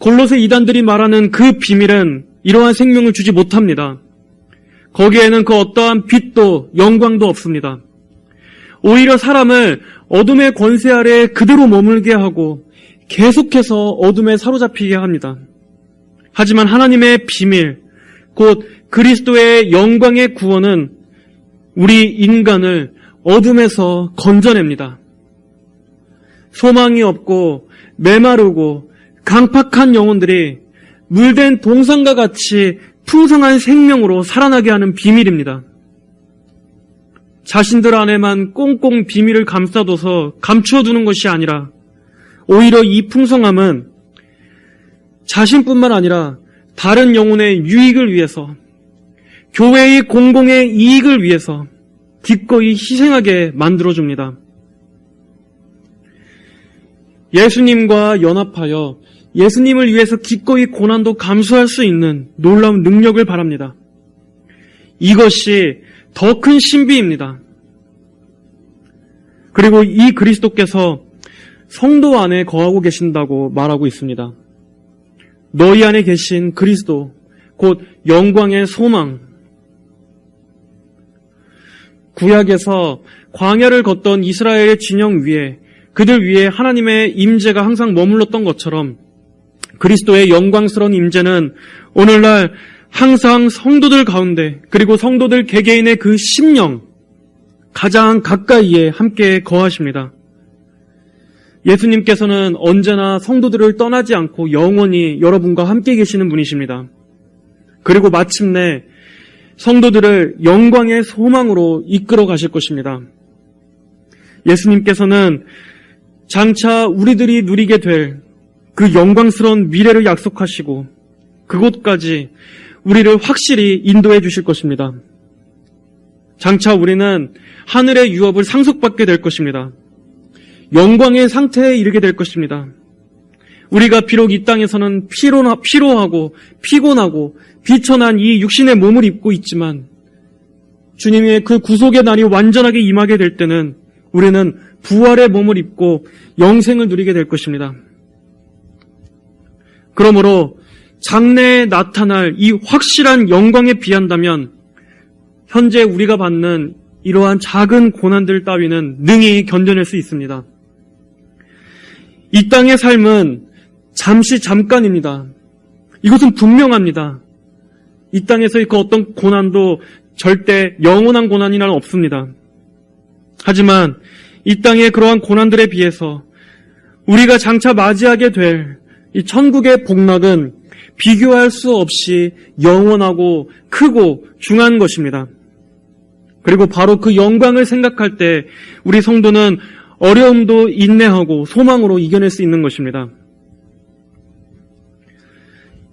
A: 골로새 이단들이 말하는 그 비밀은 이러한 생명을 주지 못합니다. 거기에는 그 어떠한 빛도 영광도 없습니다. 오히려 사람을 어둠의 권세 아래 그대로 머물게 하고 계속해서 어둠에 사로잡히게 합니다. 하지만 하나님의 비밀, 곧 그리스도의 영광의 구원은 우리 인간을 어둠에서 건져냅니다. 소망이 없고 메마르고 강팍한 영혼들이 물된 동산과 같이 풍성한 생명으로 살아나게 하는 비밀입니다. 자신들 안에만 꽁꽁 비밀을 감싸둬서 감추어두는 것이 아니라 오히려 이 풍성함은 자신뿐만 아니라 다른 영혼의 유익을 위해서, 교회의 공공의 이익을 위해서 기꺼이 희생하게 만들어줍니다. 예수님과 연합하여 예수님을 위해서 기꺼이 고난도 감수할 수 있는 놀라운 능력을 바랍니다. 이것이 더 큰 신비입니다. 그리고 이 그리스도께서 성도 안에 거하고 계신다고 말하고 있습니다. 너희 안에 계신 그리스도, 곧 영광의 소망. 구약에서 광야를 걷던 이스라엘의 진영 위에 그들 위에 하나님의 임재가 항상 머물렀던 것처럼 그리스도의 영광스러운 임재는 오늘날 항상 성도들 가운데 그리고 성도들 개개인의 그 심령 가장 가까이에 함께 거하십니다. 예수님께서는 언제나 성도들을 떠나지 않고 영원히 여러분과 함께 계시는 분이십니다. 그리고 마침내 성도들을 영광의 소망으로 이끌어 가실 것입니다. 예수님께서는 장차 우리들이 누리게 될 그 영광스러운 미래를 약속하시고 그곳까지 우리를 확실히 인도해 주실 것입니다. 장차 우리는 하늘의 유업을 상속받게 될 것입니다. 영광의 상태에 이르게 될 것입니다. 우리가 비록 이 땅에서는 피로하고 피곤하고 비천한 이 육신의 몸을 입고 있지만 주님의 그 구속의 날이 완전하게 임하게 될 때는 우리는 부활의 몸을 입고 영생을 누리게 될 것입니다. 그러므로 장래에 나타날 이 확실한 영광에 비한다면 현재 우리가 받는 이러한 작은 고난들 따위는 능히 견뎌낼 수 있습니다. 이 땅의 삶은 잠깐입니다. 이것은 분명합니다. 이 땅에서의 그 어떤 고난도 절대 영원한 고난이란 없습니다. 하지만 이 땅의 그러한 고난들에 비해서 우리가 장차 맞이하게 될 이 천국의 복락은 비교할 수 없이 영원하고 크고 중한 것입니다. 그리고 바로 그 영광을 생각할 때 우리 성도는 어려움도 인내하고 소망으로 이겨낼 수 있는 것입니다.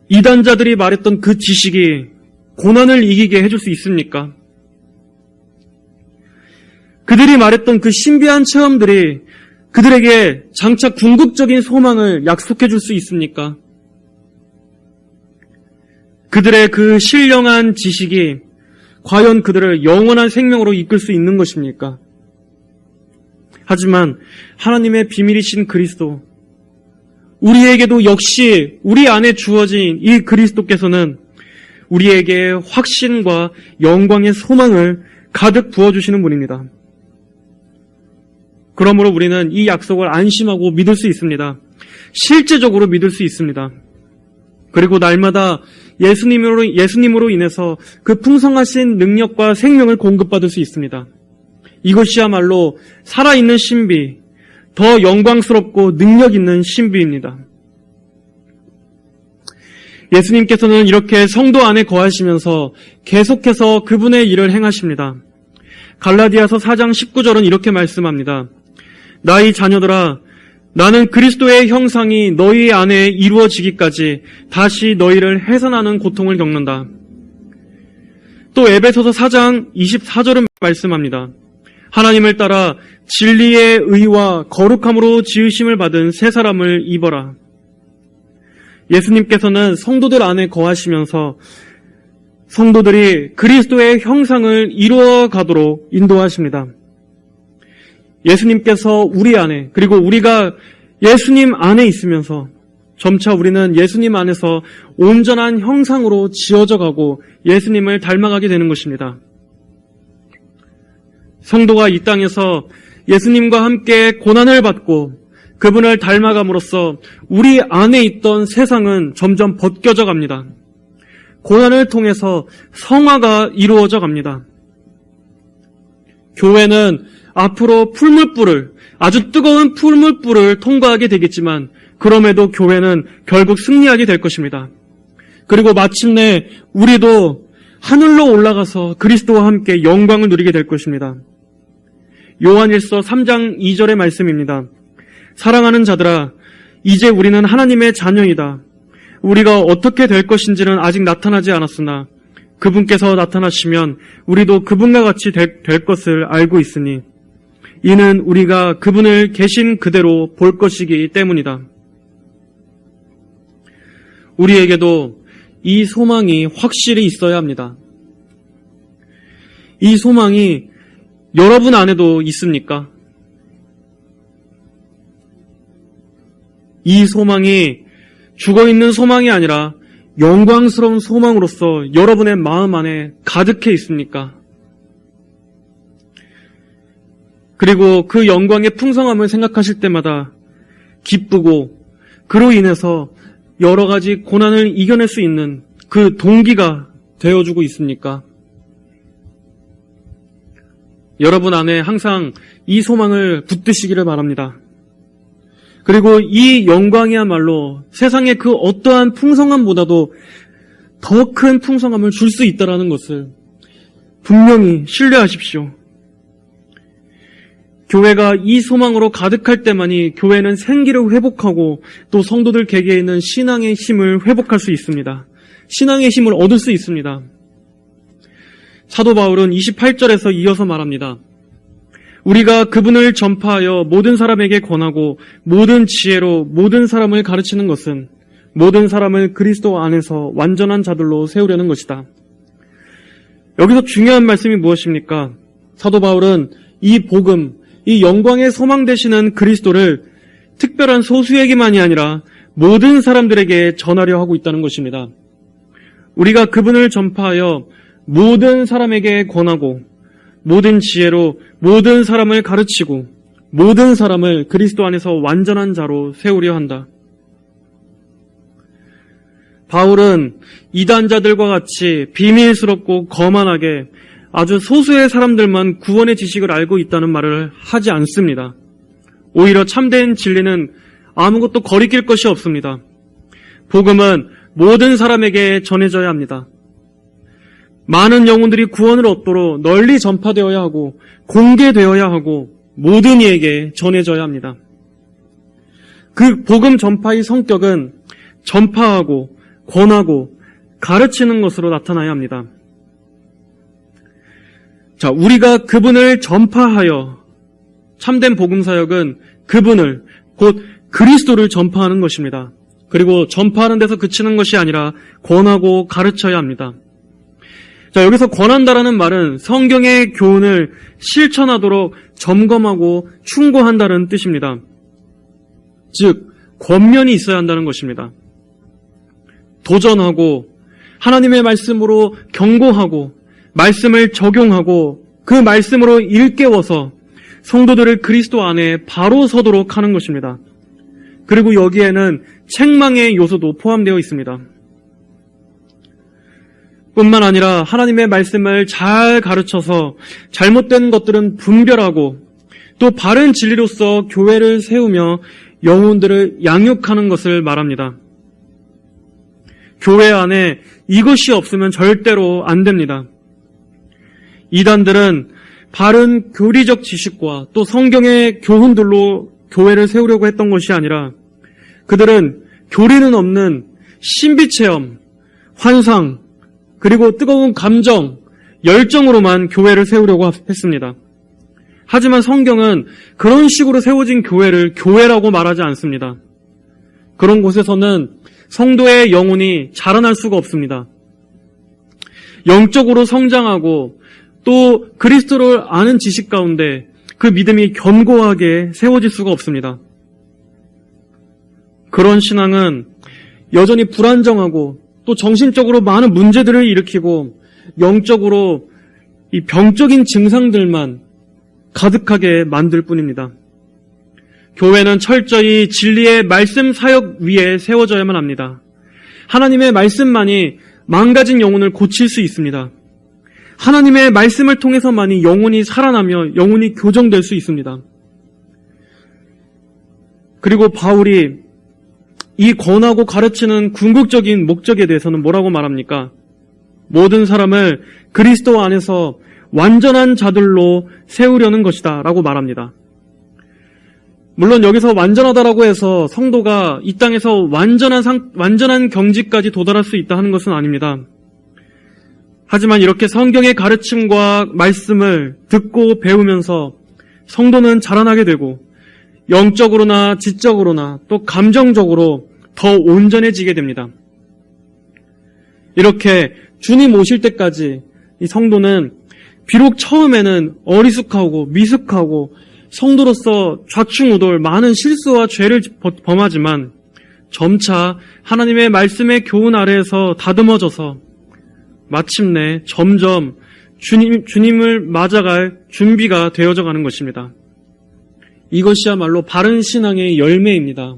A: 이단자들이 말했던 그 지식이 고난을 이기게 해줄 수 있습니까? 그들이 말했던 그 신비한 체험들이 그들에게 장차 궁극적인 소망을 약속해 줄 수 있습니까? 그들의 그 신령한 지식이 과연 그들을 영원한 생명으로 이끌 수 있는 것입니까? 하지만 하나님의 비밀이신 그리스도, 우리에게도 역시 우리 안에 주어진 이 그리스도께서는 우리에게 확신과 영광의 소망을 가득 부어주시는 분입니다. 그러므로 우리는 이 약속을 안심하고 믿을 수 있습니다. 실제적으로 믿을 수 있습니다. 그리고 날마다 예수님으로 인해서 그 풍성하신 능력과 생명을 공급받을 수 있습니다. 이것이야말로 살아있는 신비, 더 영광스럽고 능력 있는 신비입니다. 예수님께서는 이렇게 성도 안에 거하시면서 계속해서 그분의 일을 행하십니다. 갈라디아서 4장 19절은 이렇게 말씀합니다. 나의 자녀들아, 나는 그리스도의 형상이 너희 안에 이루어지기까지 다시 너희를 해산하는 고통을 겪는다. 또 에베소서 4장 24절은 말씀합니다. 하나님을 따라 진리의 의와 거룩함으로 지으심을 받은 새 사람을 입어라. 예수님께서는 성도들 안에 거하시면서 성도들이 그리스도의 형상을 이루어 가도록 인도하십니다. 예수님께서 우리 안에, 그리고 우리가 예수님 안에 있으면서 점차 우리는 예수님 안에서 온전한 형상으로 지어져 가고 예수님을 닮아가게 되는 것입니다. 성도가 이 땅에서 예수님과 함께 고난을 받고 그분을 닮아감으로써 우리 안에 있던 세상은 점점 벗겨져 갑니다. 고난을 통해서 성화가 이루어져 갑니다. 교회는 앞으로 풀물불을, 아주 뜨거운 풀물불을 통과하게 되겠지만 그럼에도 교회는 결국 승리하게 될 것입니다. 그리고 마침내 우리도 하늘로 올라가서 그리스도와 함께 영광을 누리게 될 것입니다. 요한일서 3장 2절의 말씀입니다. 사랑하는 자들아, 이제 우리는 하나님의 자녀이다. 우리가 어떻게 될 것인지는 아직 나타나지 않았으나 그분께서 나타나시면 우리도 그분과 같이 될 것을 알고 있으니 이는 우리가 그분을 계신 그대로 볼 것이기 때문이다. 우리에게도 이 소망이 확실히 있어야 합니다. 이 소망이 여러분 안에도 있습니까? 이 소망이 죽어있는 소망이 아니라 영광스러운 소망으로서 여러분의 마음 안에 가득해 있습니까? 그리고 그 영광의 풍성함을 생각하실 때마다 기쁘고 그로 인해서 여러 가지 고난을 이겨낼 수 있는 그 동기가 되어주고 있습니까? 여러분 안에 항상 이 소망을 붙드시기를 바랍니다. 그리고 이 영광이야말로 세상의 그 어떠한 풍성함보다도 더 큰 풍성함을 줄 수 있다는 것을 분명히 신뢰하십시오. 교회가 이 소망으로 가득할 때만이 교회는 생기를 회복하고 또 성도들 개개에 있는 신앙의 힘을 회복할 수 있습니다. 신앙의 힘을 얻을 수 있습니다. 사도 바울은 28절에서 이어서 말합니다. 우리가 그분을 전파하여 모든 사람에게 권하고 모든 지혜로 모든 사람을 가르치는 것은 모든 사람을 그리스도 안에서 완전한 자들로 세우려는 것이다. 여기서 중요한 말씀이 무엇입니까? 사도 바울은 이 복음, 이 영광의 소망 되시는 그리스도를 특별한 소수에게만이 아니라 모든 사람들에게 전하려 하고 있다는 것입니다. 우리가 그분을 전파하여 모든 사람에게 권하고 모든 지혜로 모든 사람을 가르치고 모든 사람을 그리스도 안에서 완전한 자로 세우려 한다. 바울은 이단자들과 같이 비밀스럽고 거만하게 아주 소수의 사람들만 구원의 지식을 알고 있다는 말을 하지 않습니다. 오히려 참된 진리는 아무것도 거리낄 것이 없습니다. 복음은 모든 사람에게 전해져야 합니다. 많은 영혼들이 구원을 얻도록 널리 전파되어야 하고 공개되어야 하고 모든 이에게 전해져야 합니다. 그 복음 전파의 성격은 전파하고 권하고 가르치는 것으로 나타나야 합니다. 자, 우리가 그분을 전파하여 참된 복음 사역은 그분을 곧 그리스도를 전파하는 것입니다. 그리고 전파하는 데서 그치는 것이 아니라 권하고 가르쳐야 합니다. 자, 여기서 권한다라는 말은 성경의 교훈을 실천하도록 점검하고 충고한다는 뜻입니다. 즉, 권면이 있어야 한다는 것입니다. 도전하고 하나님의 말씀으로 경고하고 말씀을 적용하고 그 말씀으로 일깨워서 성도들을 그리스도 안에 바로 서도록 하는 것입니다. 그리고 여기에는 책망의 요소도 포함되어 있습니다. 뿐만 아니라 하나님의 말씀을 잘 가르쳐서 잘못된 것들은 분별하고 또 바른 진리로서 교회를 세우며 영혼들을 양육하는 것을 말합니다. 교회 안에 이것이 없으면 절대로 안 됩니다. 이단들은 바른 교리적 지식과 또 성경의 교훈들로 교회를 세우려고 했던 것이 아니라 그들은 교리는 없는 신비체험, 환상, 그리고 뜨거운 감정, 열정으로만 교회를 세우려고 했습니다. 하지만 성경은 그런 식으로 세워진 교회를 교회라고 말하지 않습니다. 그런 곳에서는 성도의 영혼이 자라날 수가 없습니다. 영적으로 성장하고 또 그리스도를 아는 지식 가운데 그 믿음이 견고하게 세워질 수가 없습니다. 그런 신앙은 여전히 불안정하고 또 정신적으로 많은 문제들을 일으키고 영적으로 이 병적인 증상들만 가득하게 만들 뿐입니다. 교회는 철저히 진리의 말씀 사역 위에 세워져야만 합니다. 하나님의 말씀만이 망가진 영혼을 고칠 수 있습니다. 하나님의 말씀을 통해서만이 영혼이 살아나며 영혼이 교정될 수 있습니다. 그리고 바울이 이 권하고 가르치는 궁극적인 목적에 대해서는 뭐라고 말합니까? 모든 사람을 그리스도 안에서 완전한 자들로 세우려는 것이다 라고 말합니다. 물론 여기서 완전하다라고 해서 성도가 이 땅에서 완전한 경지까지 도달할 수 있다 하는 것은 아닙니다. 하지만 이렇게 성경의 가르침과 말씀을 듣고 배우면서 성도는 자라나게 되고 영적으로나 지적으로나 또 감정적으로 더 온전해지게 됩니다. 이렇게 주님 오실 때까지 이 성도는 비록 처음에는 어리숙하고 미숙하고 성도로서 좌충우돌 많은 실수와 죄를 범하지만 점차 하나님의 말씀의 교훈 아래에서 다듬어져서 마침내 점점 주님을 맞아갈 준비가 되어져 가는 것입니다. 이것이야말로 바른 신앙의 열매입니다.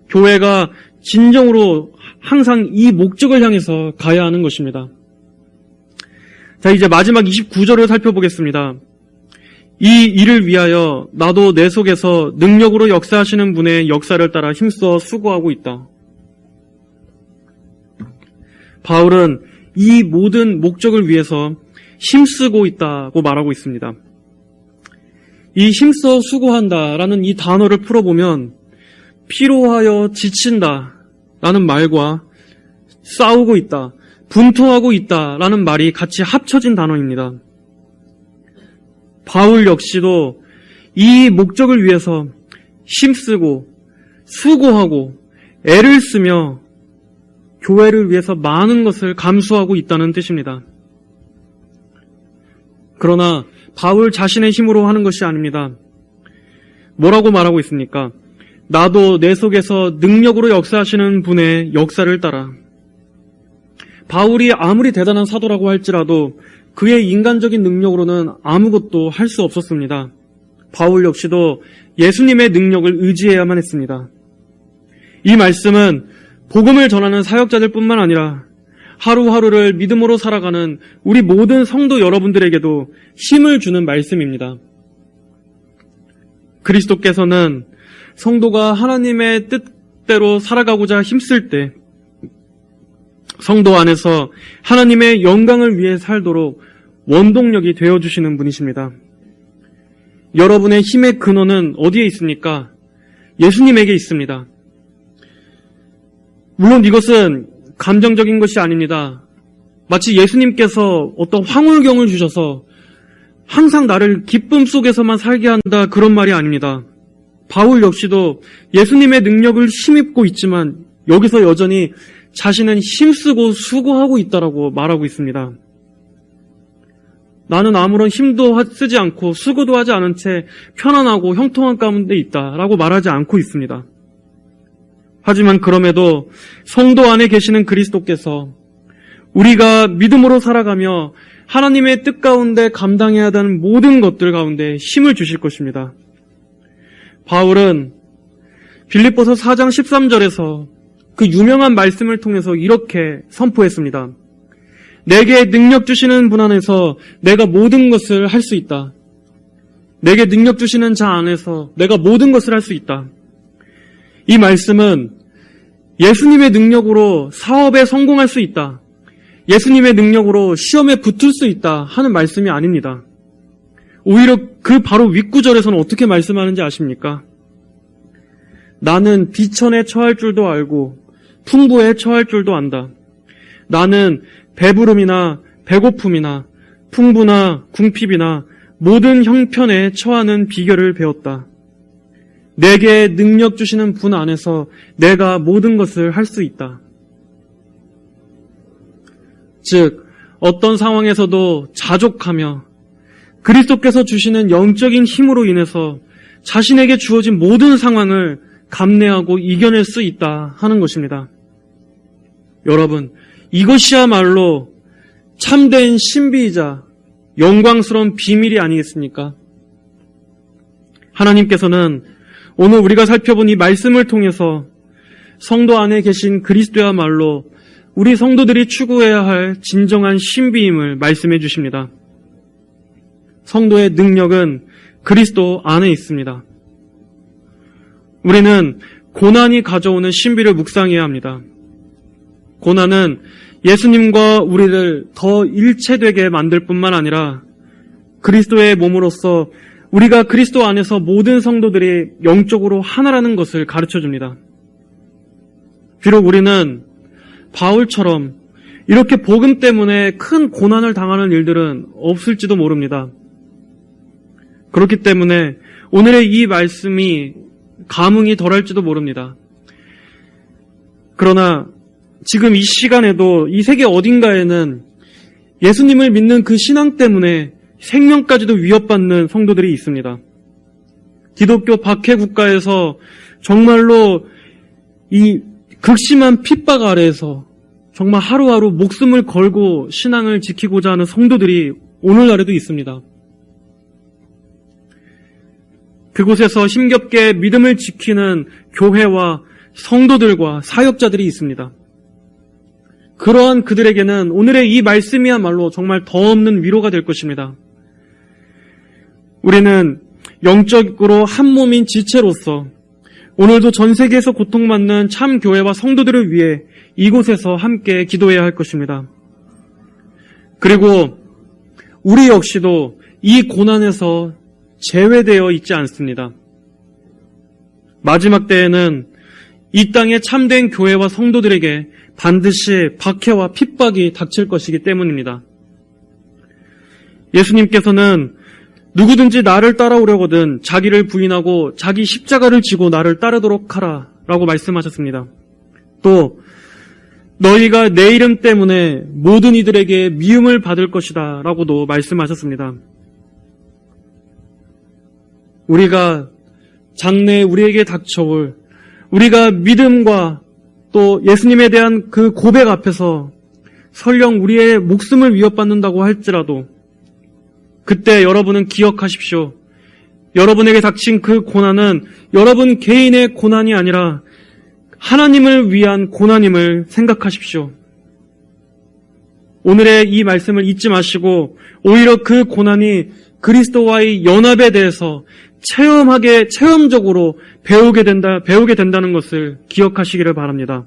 A: 교회가 진정으로 항상 이 목적을 향해서 가야 하는 것입니다. 자, 이제 마지막 29절을 살펴보겠습니다. 이 일을 위하여 나도 내 속에서 능력으로 역사하시는 분의 역사를 따라 힘써 수고하고 있다. 바울은 이 모든 목적을 위해서 힘쓰고 있다고 말하고 있습니다. 이 힘써 수고한다라는 이 단어를 풀어보면 피로하여 지친다 라는 말과 싸우고 있다, 분투하고 있다 라는 말이 같이 합쳐진 단어입니다. 바울 역시도 이 목적을 위해서 힘쓰고 수고하고 애를 쓰며 교회를 위해서 많은 것을 감수하고 있다는 뜻입니다. 그러나 바울 자신의 힘으로 하는 것이 아닙니다. 뭐라고 말하고 있습니까? 나도 내 속에서 능력으로 역사하시는 분의 역사를 따라. 바울이 아무리 대단한 사도라고 할지라도 그의 인간적인 능력으로는 아무것도 할 수 없었습니다. 바울 역시도 예수님의 능력을 의지해야만 했습니다. 이 말씀은 복음을 전하는 사역자들 뿐만 아니라 하루하루를 믿음으로 살아가는 우리 모든 성도 여러분들에게도 힘을 주는 말씀입니다. 그리스도께서는 성도가 하나님의 뜻대로 살아가고자 힘쓸 때 성도 안에서 하나님의 영광을 위해 살도록 원동력이 되어주시는 분이십니다. 여러분의 힘의 근원은 어디에 있습니까? 예수님에게 있습니다. 물론 이것은 감정적인 것이 아닙니다. 마치 예수님께서 어떤 황홀경을 주셔서 항상 나를 기쁨 속에서만 살게 한다 그런 말이 아닙니다. 바울 역시도 예수님의 능력을 힘입고 있지만 여기서 여전히 자신은 힘쓰고 수고하고 있다라고 말하고 있습니다. 나는 아무런 힘도 쓰지 않고 수고도 하지 않은 채 편안하고 형통한 가운데 있다라고 말하지 않고 있습니다. 하지만 그럼에도 성도 안에 계시는 그리스도께서 우리가 믿음으로 살아가며 하나님의 뜻 가운데 감당해야 하는 모든 것들 가운데 힘을 주실 것입니다. 바울은 빌립보서 4장 13절에서 그 유명한 말씀을 통해서 이렇게 선포했습니다. 내게 능력 주시는 분 안에서 내가 모든 것을 할 수 있다. 내게 능력 주시는 자 안에서 내가 모든 것을 할 수 있다. 이 말씀은 예수님의 능력으로 사업에 성공할 수 있다. 예수님의 능력으로 시험에 붙을 수 있다 하는 말씀이 아닙니다. 오히려 그 바로 윗구절에서는 어떻게 말씀하는지 아십니까? 나는 비천에 처할 줄도 알고 풍부에 처할 줄도 안다. 나는 배부름이나 배고픔이나 풍부나 궁핍이나 모든 형편에 처하는 비결을 배웠다. 내게 능력 주시는 분 안에서 내가 모든 것을 할 수 있다. 즉, 어떤 상황에서도 자족하며 그리스도께서 주시는 영적인 힘으로 인해서 자신에게 주어진 모든 상황을 감내하고 이겨낼 수 있다 하는 것입니다. 여러분, 이것이야말로 참된 신비이자 영광스러운 비밀이 아니겠습니까? 하나님께서는 오늘 우리가 살펴본 이 말씀을 통해서 성도 안에 계신 그리스도야말로 우리 성도들이 추구해야 할 진정한 신비임을 말씀해 주십니다. 성도의 능력은 그리스도 안에 있습니다. 우리는 고난이 가져오는 신비를 묵상해야 합니다. 고난은 예수님과 우리를 더 일체되게 만들 뿐만 아니라 그리스도의 몸으로서 우리가 그리스도 안에서 모든 성도들이 영적으로 하나라는 것을 가르쳐 줍니다. 비록 우리는 바울처럼 이렇게 복음 때문에 큰 고난을 당하는 일들은 없을지도 모릅니다. 그렇기 때문에 오늘의 이 말씀이 감흥이 덜할지도 모릅니다. 그러나 지금 이 시간에도 이 세계 어딘가에는 예수님을 믿는 그 신앙 때문에 생명까지도 위협받는 성도들이 있습니다. 기독교 박해 국가에서 정말로 이 극심한 핍박 아래에서 정말 하루하루 목숨을 걸고 신앙을 지키고자 하는 성도들이 오늘날에도 있습니다. 그곳에서 힘겹게 믿음을 지키는 교회와 성도들과 사역자들이 있습니다. 그러한 그들에게는 오늘의 이 말씀이야말로 정말 더없는 위로가 될 것입니다. 우리는 영적으로 한 몸인 지체로서 오늘도 전 세계에서 고통받는 참 교회와 성도들을 위해 이곳에서 함께 기도해야 할 것입니다. 그리고 우리 역시도 이 고난에서 제외되어 있지 않습니다. 마지막 때에는 이 땅의 참된 교회와 성도들에게 반드시 박해와 핍박이 닥칠 것이기 때문입니다. 예수님께서는 누구든지 나를 따라오려거든 자기를 부인하고 자기 십자가를 지고 나를 따르도록 하라 라고 말씀하셨습니다. 또 너희가 내 이름 때문에 모든 이들에게 미움을 받을 것이다 라고도 말씀하셨습니다. 우리가 장래에 우리에게 닥쳐올 우리가 믿음과 또 예수님에 대한 그 고백 앞에서 설령 우리의 목숨을 위협받는다고 할지라도 그때 여러분은 기억하십시오. 여러분에게 닥친 그 고난은 여러분 개인의 고난이 아니라 하나님을 위한 고난임을 생각하십시오. 오늘의 이 말씀을 잊지 마시고 오히려 그 고난이 그리스도와의 연합에 대해서 체험적으로 배우게 된다는 것을 기억하시기를 바랍니다.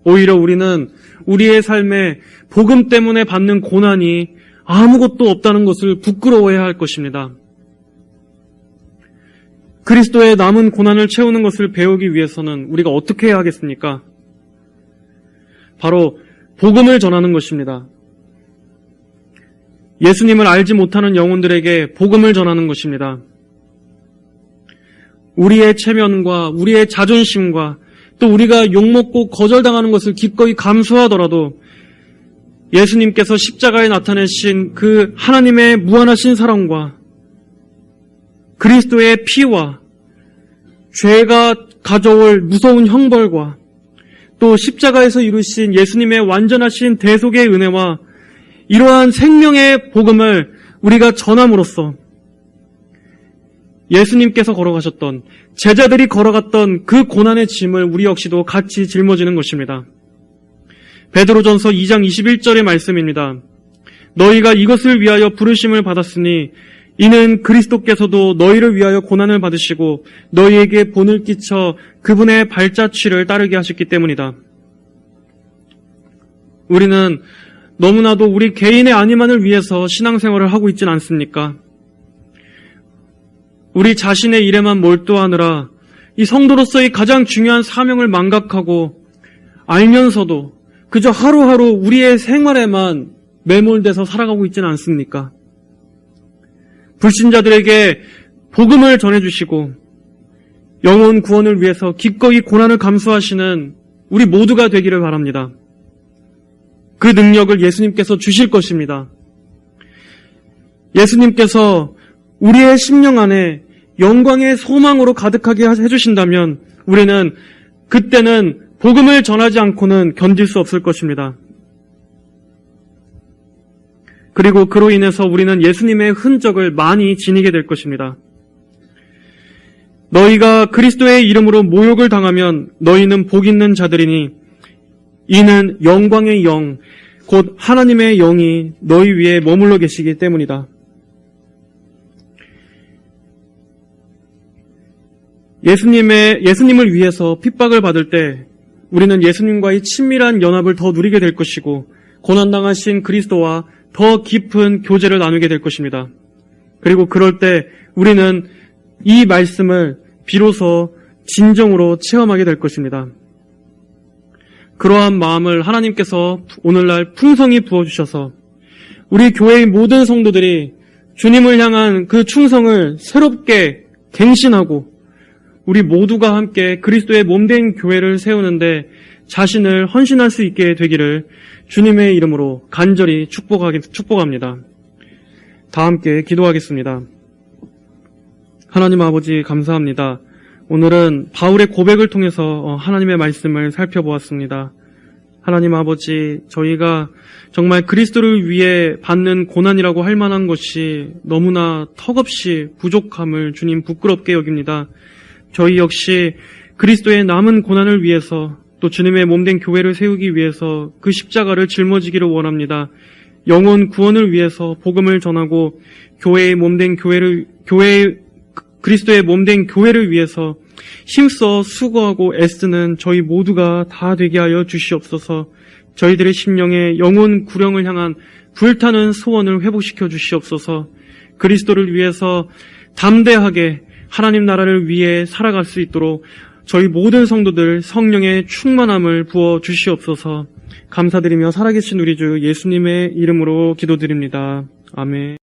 A: 오히려 우리는 우리의 삶에 복음 때문에 받는 고난이 아무것도 없다는 것을 부끄러워해야 할 것입니다. 그리스도의 남은 고난을 채우는 것을 배우기 위해서는 우리가 어떻게 해야 하겠습니까? 바로 복음을 전하는 것입니다. 예수님을 알지 못하는 영혼들에게 복음을 전하는 것입니다. 우리의 체면과 우리의 자존심과 또 우리가 욕먹고 거절당하는 것을 기꺼이 감수하더라도 예수님께서 십자가에 나타내신 그 하나님의 무한하신 사랑과 그리스도의 피와 죄가 가져올 무서운 형벌과 또 십자가에서 이루신 예수님의 완전하신 대속의 은혜와 이러한 생명의 복음을 우리가 전함으로써 예수님께서 걸어가셨던 제자들이 걸어갔던 그 고난의 짐을 우리 역시도 같이 짊어지는 것입니다. 베드로전서 2장 21절의 말씀입니다. 너희가 이것을 위하여 부르심을 받았으니 이는 그리스도께서도 너희를 위하여 고난을 받으시고 너희에게 본을 끼쳐 그분의 발자취를 따르게 하셨기 때문이다. 우리는 너무나도 우리 개인의 안위만을 위해서 신앙생활을 하고 있지는 않습니까? 우리 자신의 일에만 몰두하느라 이 성도로서의 가장 중요한 사명을 망각하고 알면서도 그저 하루하루 우리의 생활에만 매몰돼서 살아가고 있지는 않습니까? 불신자들에게 복음을 전해주시고 영혼 구원을 위해서 기꺼이 고난을 감수하시는 우리 모두가 되기를 바랍니다. 그 능력을 예수님께서 주실 것입니다. 예수님께서 우리의 심령 안에 영광의 소망으로 가득하게 해주신다면 우리는 그때는 복음을 전하지 않고는 견딜 수 없을 것입니다. 그리고 그로 인해서 우리는 예수님의 흔적을 많이 지니게 될 것입니다. 너희가 그리스도의 이름으로 모욕을 당하면 너희는 복 있는 자들이니 이는 영광의 영, 곧 하나님의 영이 너희 위에 머물러 계시기 때문이다. 예수님을 위해서 핍박을 받을 때 우리는 예수님과의 친밀한 연합을 더 누리게 될 것이고 고난당하신 그리스도와 더 깊은 교제를 나누게 될 것입니다. 그리고 그럴 때 우리는 이 말씀을 비로소 진정으로 체험하게 될 것입니다. 그러한 마음을 하나님께서 오늘날 풍성히 부어주셔서 우리 교회의 모든 성도들이 주님을 향한 그 충성을 새롭게 갱신하고 우리 모두가 함께 그리스도의 몸된 교회를 세우는데 자신을 헌신할 수 있게 되기를 주님의 이름으로 간절히 축복합니다. 다 함께 기도하겠습니다. 하나님 아버지 감사합니다. 오늘은 바울의 고백을 통해서 하나님의 말씀을 살펴보았습니다. 하나님 아버지, 저희가 정말 그리스도를 위해 받는 고난이라고 할 만한 것이 너무나 턱없이 부족함을 주님 부끄럽게 여깁니다. 저희 역시 그리스도의 남은 고난을 위해서 또 주님의 몸된 교회를 세우기 위해서 그 십자가를 짊어지기를 원합니다. 영혼 구원을 위해서 복음을 전하고 그리스도의 몸된 교회를 위해서 힘써 수고하고 애쓰는 저희 모두가 다 되게 하여 주시옵소서. 저희들의 심령에 영혼 구령을 향한 불타는 소원을 회복시켜 주시옵소서. 그리스도를 위해서 담대하게 하나님 나라를 위해 살아갈 수 있도록 저희 모든 성도들 성령의 충만함을 부어 주시옵소서. 감사드리며 살아계신 우리 주 예수님의 이름으로 기도드립니다. 아멘.